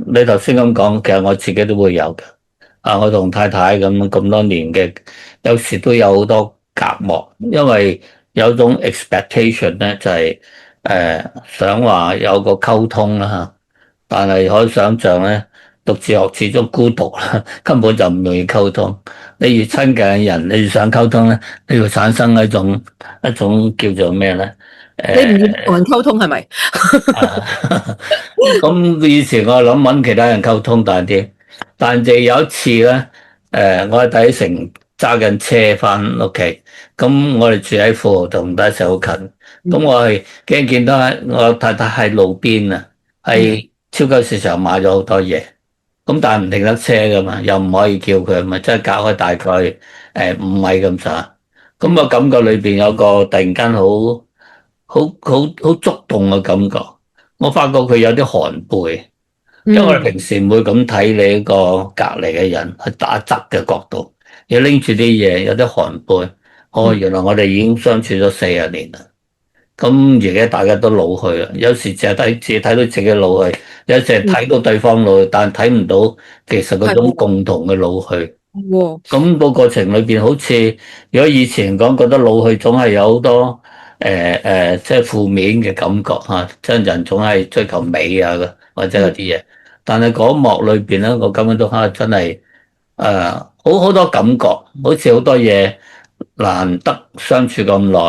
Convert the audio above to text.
你頭先咁講，其實我自己都會有嘅。我同太太咁多年嘅，有時都有好多隔膜，因為有種 expectation 咧，就係想話有個溝通啦嚇。但係可以想象咧，讀哲學始終孤獨啦，根本就唔容易溝通。你越親近嘅人，你越想溝通咧，你要產生一種叫做咩咧？你唔願意同人溝通係咪？啊，咁以前我諗揾其他人溝通大啲，但係有一次咧，我喺第一城揸緊車翻屋企，咁我哋住喺富豪同第一城好近，咁我係驚見到我太太喺路邊啊，嗯喺超級市場買咗好多嘢，咁但係唔停得車噶嘛，又唔可以叫佢，咪即係隔開大概5米咁上，咁我感覺裏邊有個突然間好觸動嘅感覺。我發覺佢有啲寒背，因為我哋嗯平時唔會咁睇你個隔離嘅人，去打側嘅角度，要拎住啲嘢，有啲寒背。哦，嗯原來我哋已經相處咗40年啦。咁而家大家都老去啦，有時淨係自己睇到自己老去，有時係嗯，睇到對方老去，但係睇唔到其實嗰種係喎，共同嘅老去。係喎，咁個過程裏邊，好似如果以前講覺得老去總係有好多即係負面嘅感覺嚇，即係人總係追求美啊，或者嗰嗯啲嘢。但係嗰一幕裏邊咧，我感覺到真係好多感覺，好似好多嘢難得相處咁耐。